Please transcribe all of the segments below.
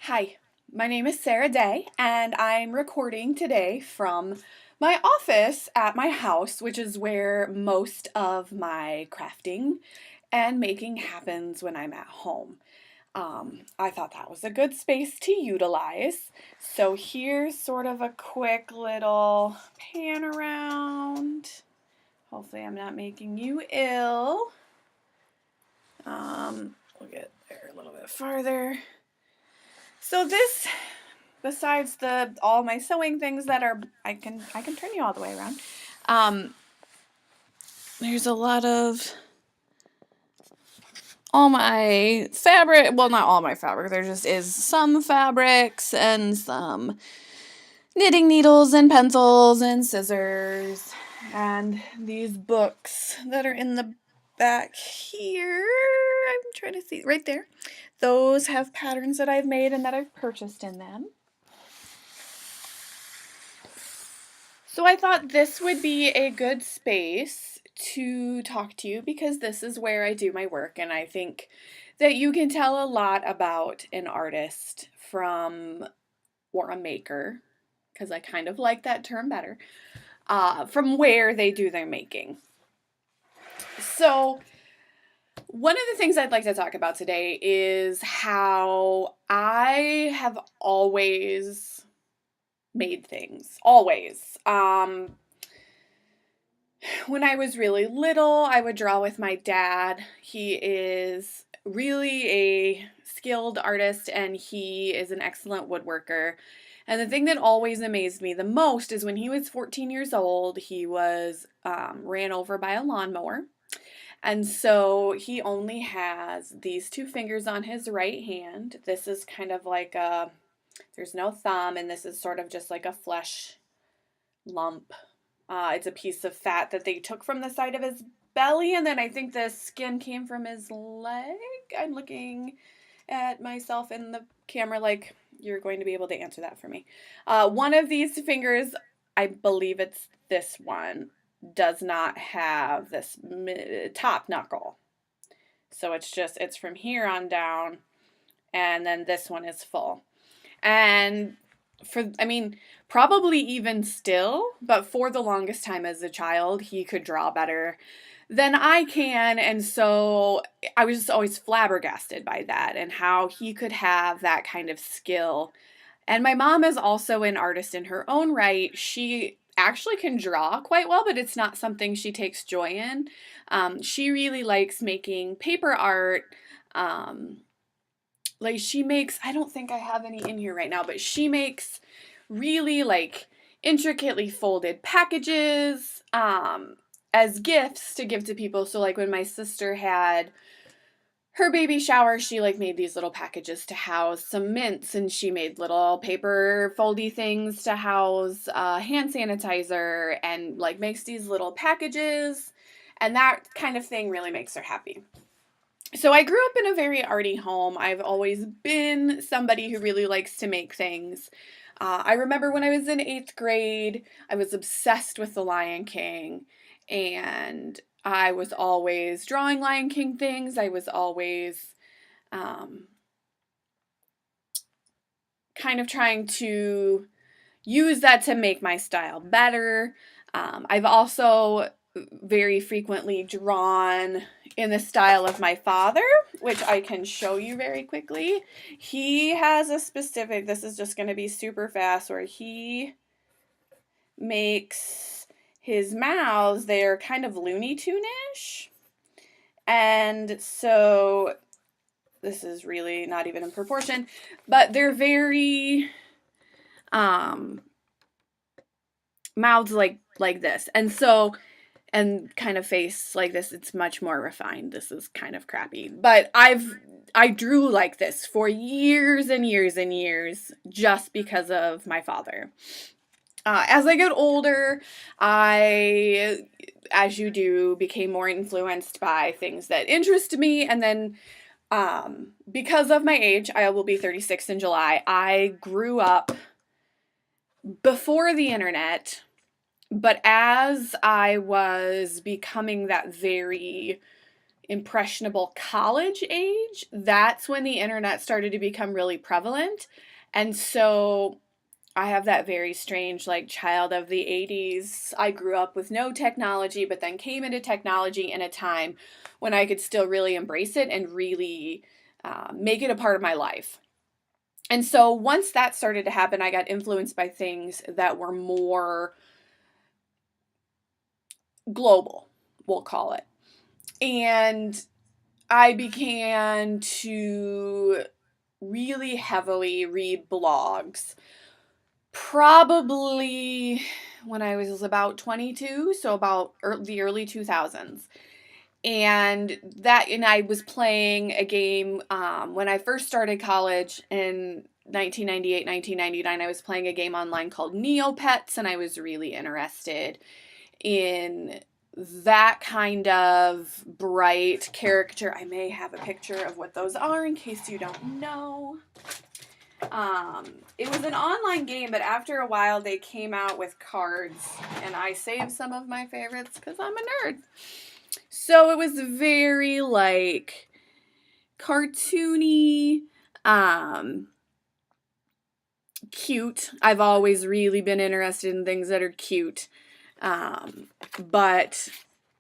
Hi, my name is Sarah Day, and I'm recording today from my office at my house, which is where most of my crafting and making happens when I'm at home. I thought that was a good space to utilize. So here's sort of a quick little pan around. Hopefully, I'm not making you ill. We'll get there a little bit farther. So this, besides the all my sewing things that are, I can turn you all the way around. Um, there's a lot of all my fabric. Well, not all my fabric. There just is some fabrics and some knitting needles and pencils and scissors and these books that are in the back here. I'm trying to see right there. Those have patterns that I've made and that I've purchased in them. So I thought this would be a good space to talk to you because this is where I do my work, and I think that you can tell a lot about an artist from, or a maker, because I kind of like that term better, from where they do their making. So one of the things I'd like to talk about today is how I have always made things. Always. When I was really little, I would draw with my dad. He is really a skilled artist and he is an excellent woodworker. And the thing that always amazed me the most is when he was 14 years old, he was ran over by a lawnmower. And so he only has these two fingers on his right hand. This is kind of like there's no thumb, and this is sort of just like a flesh lump. It's a piece of fat that they took from the side of his belly, and then I think the skin came from his leg. I'm looking at myself in the camera like you're going to be able to answer that for me. One of these fingers, I believe it's this one, does not have this top knuckle. So it's from here on down, and then this one is full. And probably even still, but for the longest time as a child, he could draw better than I can. And so I was just always flabbergasted by that and how he could have that kind of skill. And my mom is also an artist in her own right. She actually can draw quite well, but it's not something she takes joy in. She really likes making paper art. Like she makes, I don't think I have any in here right now, but she makes really like intricately folded packages as gifts to give to people. So like when my sister had her baby shower, she like made these little packages to house some mints, and she made little paper foldy things to house hand sanitizer, and like makes these little packages, and that kind of thing really makes her happy. So I grew up in a very arty home. I've always been somebody who really likes to make things. I remember when I was in 8th grade, I was obsessed with The Lion King, and I was always drawing Lion King things. I was always um, kind of trying to use that to make my style better. I've also very frequently drawn in the style of my father, which I can show you very quickly. He has a specific, this is just going to be super fast, where he makes his mouths, they're kind of Looney Tune-ish. And so this is really not even in proportion, but they're very mouths like this. And so and kind of face like this, it's much more refined. This is kind of crappy. But I drew like this for years and years and years just because of my father. As I got older, I, as you do, became more influenced by things that interest me. And then because of my age, I will be 36 in July, I grew up before the internet. But as I was becoming that very impressionable college age, that's when the internet started to become really prevalent. And so I have that very strange, like, child of the 80s. I grew up with no technology, but then came into technology in a time when I could still really embrace it and really make it a part of my life. And so once that started to happen, I got influenced by things that were more global, we'll call it. And I began to really heavily read blogs, probably when I was about 22, so about the early 2000s. And I was playing a game when I first started college in 1998, 1999. I was playing a game online called Neopets, and I was really interested in that kind of bright character. I may have a picture of what those are in case you don't know. It was an online game, but after a while they came out with cards, and I saved some of my favorites because I'm a nerd. So it was very, like, cartoony, cute. I've always really been interested in things that are cute. But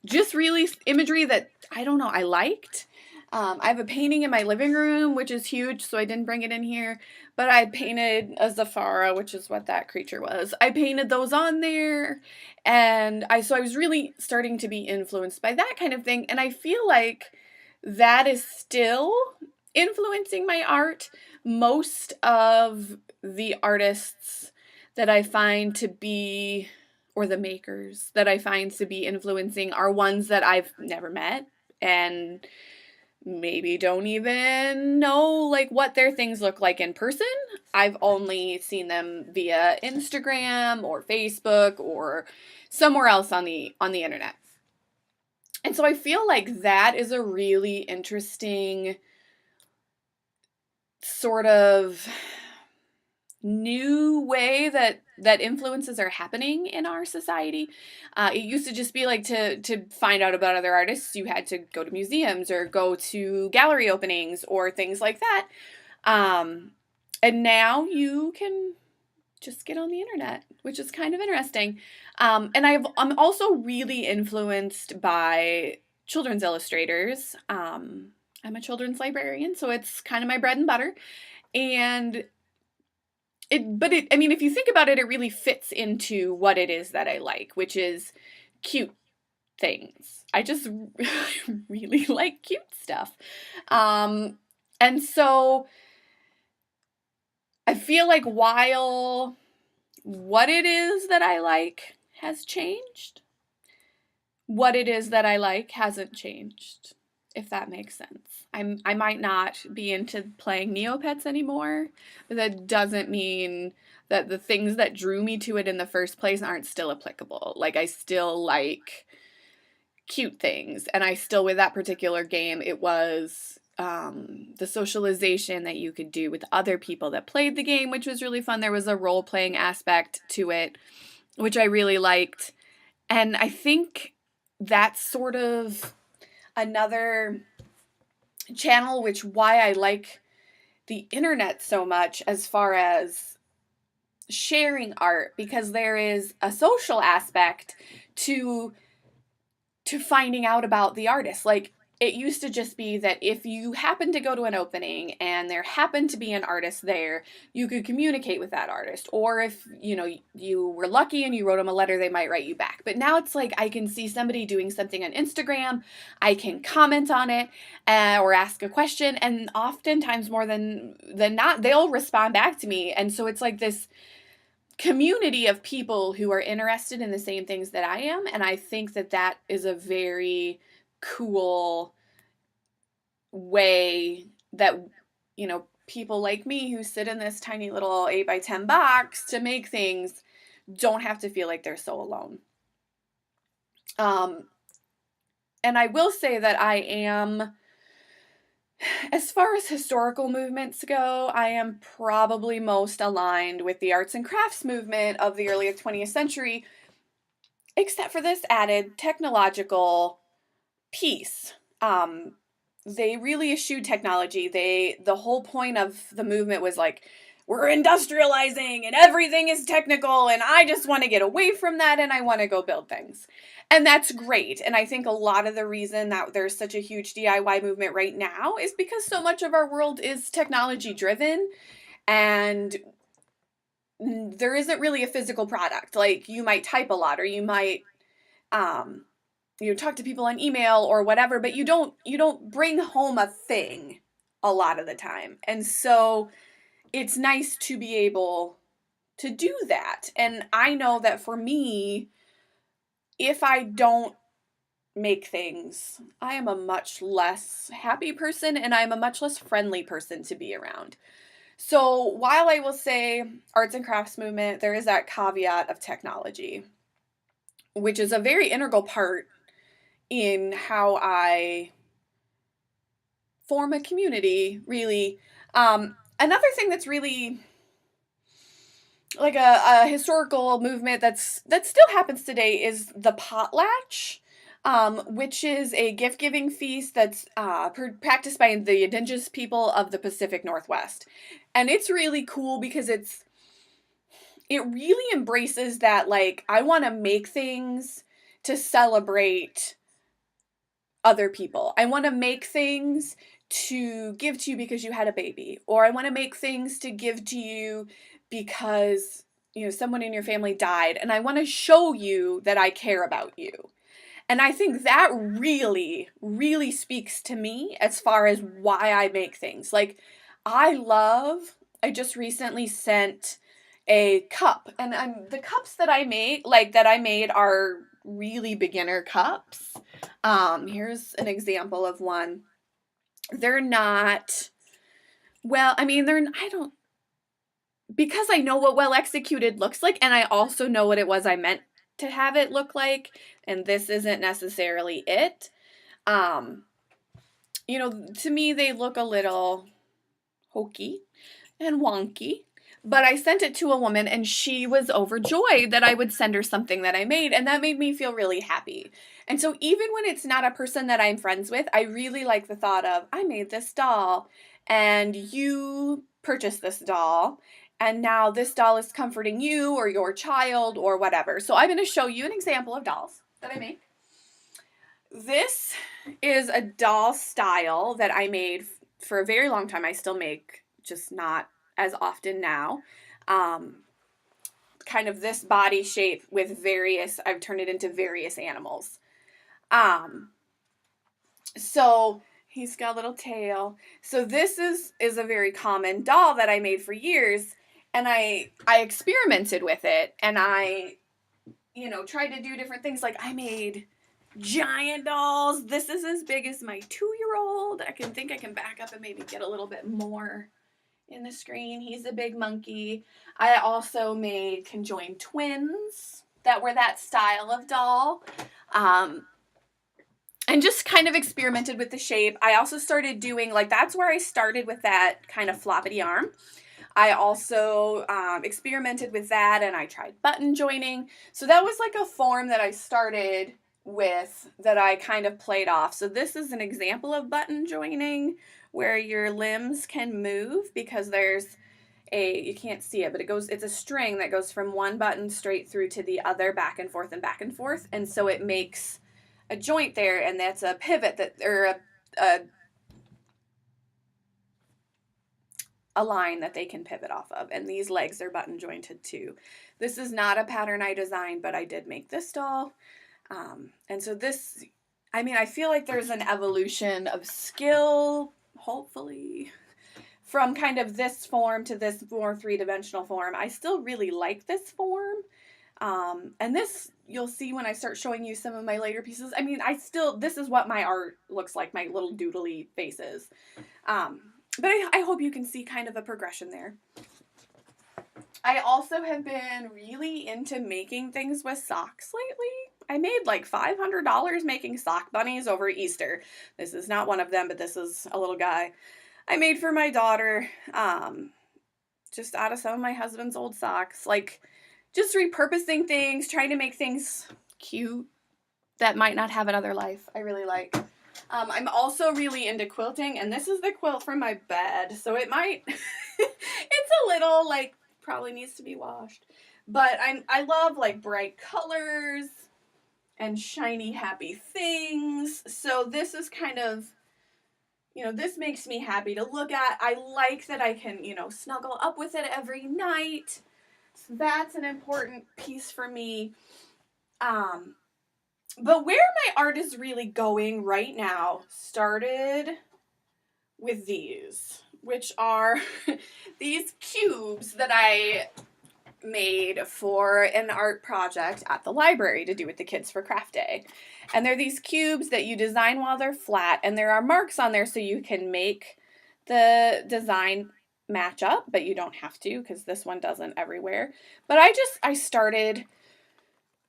just really imagery that, I don't know, I liked. I have a painting in my living room, which is huge, so I didn't bring it in here. But I painted a Zafara, which is what that creature was. I painted those on there. And so I was really starting to be influenced by that kind of thing. And I feel like that is still influencing my art. Most of the artists that I find to be, or the makers that I find to be influencing, are ones that I've never met and maybe don't even know, like, what their things look like in person. I've only seen them via Instagram or Facebook or somewhere else on the internet. And so I feel like that is a really interesting sort of new way that influences are happening in our society. It used to just be like, to find out about other artists, you had to go to museums or go to gallery openings or things like that. And now you can just get on the internet, which is kind of interesting. And I'm also really influenced by children's illustrators. I'm a children's librarian, so it's kind of my bread and butter. And I mean, if you think about it, it really fits into what it is that I like, which is cute things. I just really like cute stuff. And so I feel like while what it is that I like has changed, what it is that I like hasn't changed, if that makes sense. I might not be into playing Neopets anymore, but that doesn't mean that the things that drew me to it in the first place aren't still applicable. Like, I still like cute things, and I still, with that particular game, it was the socialization that you could do with other people that played the game, which was really fun. There was a role-playing aspect to it, which I really liked. And I think that's sort of another channel, which why I like the internet so much as far as sharing art, because there is a social aspect to finding out about the artist. Like, it used to just be that if you happened to go to an opening and there happened to be an artist there, you could communicate with that artist. Or if, you were lucky and you wrote them a letter, they might write you back. But now it's like, I can see somebody doing something on Instagram, I can comment on it, or ask a question, and oftentimes, more than not, they'll respond back to me. And so it's like this community of people who are interested in the same things that I am. And I think that is a very cool way that, people like me who sit in this tiny little 8x10 box to make things don't have to feel like they're so alone. And I will say that I am, as far as historical movements go, I am probably most aligned with the arts and crafts movement of the early 20th century, except for this added technological piece. um, they really eschewed technology. The whole point of the movement was like, we're industrializing and everything is technical and I just want to get away from that and I want to go build things. And that's great. And I think a lot of the reason that there's such a huge DIY movement right now is because so much of our world is technology driven, and there isn't really a physical product. Like, you might type a lot, or you might um talk to people on email or whatever, but you don't bring home a thing a lot of the time. And so it's nice to be able to do that. And I know that for me, if I don't make things, I am a much less happy person and I'm a much less friendly person to be around. So while I will say arts and crafts movement, there is that caveat of technology, which is a very integral part in how I form a community, really. Another thing that's really like a historical movement that still happens today is the potlatch, which is a gift giving feast that's practiced by the indigenous people of the Pacific Northwest, and it's really cool because it really embraces that, like, I want to make things to celebrate other people. I want to make things to give to you because you had a baby, or I want to make things to give to you because someone in your family died, and I want to show you that I care about you. And I think that really, really speaks to me as far as why I make things. Like, I just recently sent a cup, and the cups that I made are really beginner cups. Here's an example of one. They're not, well, I mean, I don't, because I know what well executed looks like, and I also know what it was I meant to have it look like, and this isn't necessarily it. Um, to me, they look a little hokey and wonky. But I sent it to a woman and she was overjoyed that I would send her something that I made, and that made me feel really happy. And so even when it's not a person that I'm friends with, I really like the thought of, I made this doll and you purchased this doll, and now this doll is comforting you or your child or whatever. So I'm going to show you an example of dolls that I made. This is a doll style that I made for a very long time. I still make, just not as often now. Kind of this body shape with I've turned it into various animals. So he's got a little tail. So this is a very common doll that I made for years, and I experimented with it, and I tried to do different things. Like, I made giant dolls. This is as big as my 2-year-old. I can back up and maybe get a little bit more in the screen. He's a big monkey. I also made conjoined twins that were that style of doll. And just kind of experimented with the shape. I also started doing, like, that's where I started with that kind of floppity arm. I also experimented with that, and I tried button joining. So that was like a form that I started with that I kind of played off. So this is an example of button joining where your limbs can move, because there's you can't see it, but it's a string that goes from one button straight through to the other, back and forth and back and forth. And so it makes a joint there, and that's a pivot a line that they can pivot off of. And these legs are button jointed too. This is not a pattern I designed, but I did make this doll. And so this, I feel like there's an evolution of skill, hopefully, from kind of this form to this more three-dimensional form. I still really like this form. And this, you'll see when I start showing you some of my later pieces. This is what my art looks like, my little doodly faces. But I hope you can see kind of a progression there. I also have been really into making things with socks lately. I made like $500 making sock bunnies over Easter. This is not one of them, but this is a little guy I made for my daughter, just out of some of my husband's old socks. Like, just repurposing things, trying to make things cute that might not have another life. I really like. I'm also really into quilting, and this is the quilt from my bed, so it might, it's a little, like, probably needs to be washed. But I love, like, bright colors and shiny, happy things. So this is kind of, this makes me happy to look at. I like that I can, snuggle up with it every night. So that's an important piece for me. But where my art is really going right now started with these, which are these cubes that I made for an art project at the library to do with the kids for craft day. And they're these cubes that you design while they're flat, and there are marks on there so you can make the design match up, but you don't have to because this one doesn't everywhere. But I started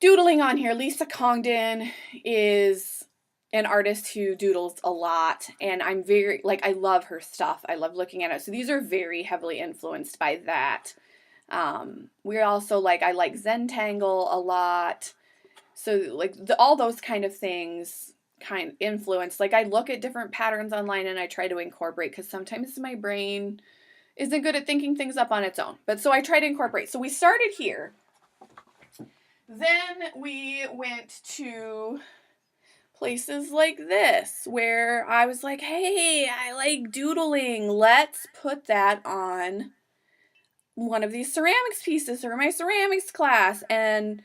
doodling on here. Lisa Congdon is an artist who doodles a lot, and I'm very, I love her stuff. I love looking at it. So these are very heavily influenced by that. We're also I like Zentangle a lot. So all those kind of things kind of influence. I look at different patterns online and I try to incorporate, because sometimes my brain isn't good at thinking things up on its own. But so I try to incorporate. So we started here. Then we went to places like this where I was like, hey, I like doodling. Let's put that on one of these ceramics pieces for my ceramics class. And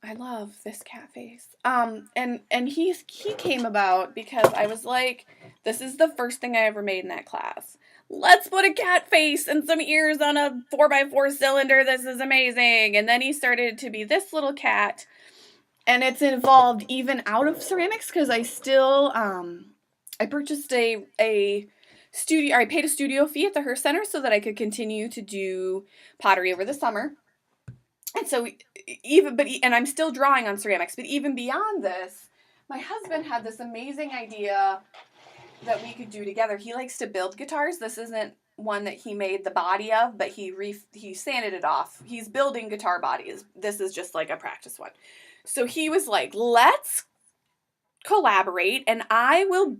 I love this cat face. And he came about because I was like, this is the first thing I ever made in that class. Let's put a cat face and some ears on a 4x4 cylinder. This is amazing. And then he started to be this little cat. And it's evolved even out of ceramics, because I still, I purchased a studio, or I paid a studio fee at the Hearst Center so that I could continue to do pottery over the summer. And so and I'm still drawing on ceramics, but even beyond this, my husband had this amazing idea that we could do together. He likes to build guitars. This isn't one that he made the body of, but he sanded it off. He's building guitar bodies. This is just like a practice one. So he was like, let's collaborate, and I will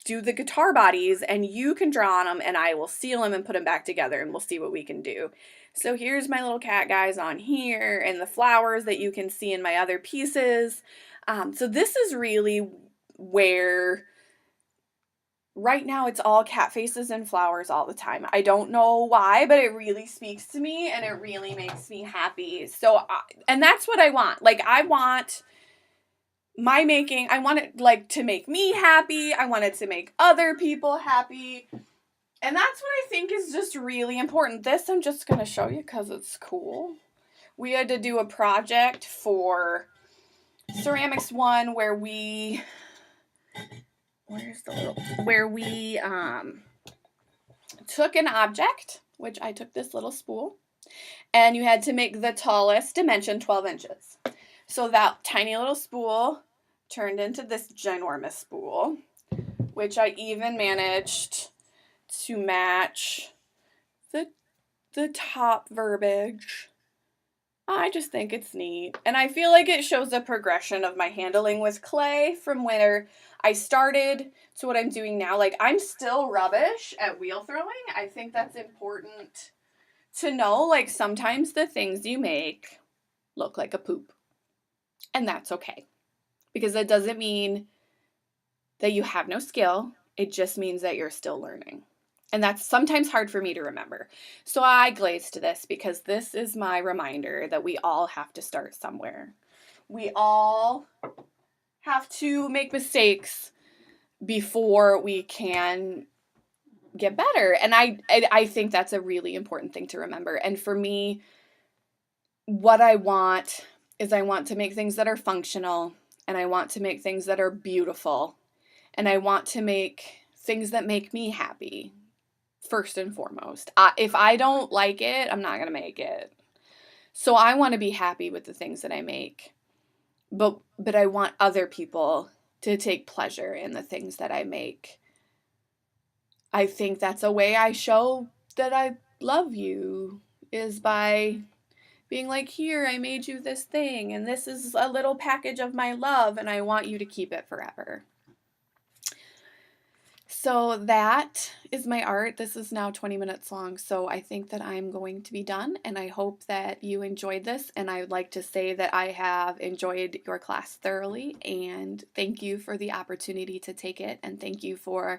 do the guitar bodies and you can draw on them, and I will seal them and put them back together, and we'll see what we can do. So here's my little cat guys on here, and the flowers that you can see in my other pieces. So this is really where, right now, it's all cat faces and flowers all the time. I don't know why, but it really speaks to me and it really makes me happy. So, and that's what I want. I want I want it to make me happy. I want it to make other people happy. And that's what I think is just really important. This I'm just going to show you because it's cool. We had to do a project for Ceramics 1 where we took an object, which I took this little spool, and you had to make the tallest dimension 12 inches. So that tiny little spool turned into this ginormous spool, which I even managed to match the top verbiage. I just think it's neat. And I feel like it shows a progression of my handling with clay from where I started to what I'm doing now. I'm still rubbish at wheel throwing. I think that's important to know. Sometimes the things you make look like a poop. And that's okay. Because that doesn't mean that you have no skill. It just means that you're still learning. And that's sometimes hard for me to remember. So I glazed this because this is my reminder that we all have to start somewhere. We all have to make mistakes before we can get better. And I think that's a really important thing to remember. And for me, what I want is I want to make things that are functional, and I want to make things that are beautiful, and I want to make things that make me happy. First and foremost. If I don't like it, I'm not going to make it. So I want to be happy with the things that I make. But I want other people to take pleasure in the things that I make. I think that's a way I show that I love you, is by being like, here, I made you this thing, and this is a little package of my love, and I want you to keep it forever. So that is my art. This is now 20 minutes long, so I think that I'm going to be done, and I hope that you enjoyed this, and I would like to say that I have enjoyed your class thoroughly, and thank you for the opportunity to take it, and thank you for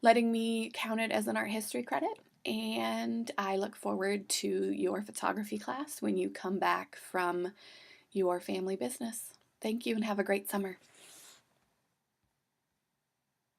letting me count it as an art history credit. And I look forward to your photography class when you come back from your family business. Thank you and have a great summer.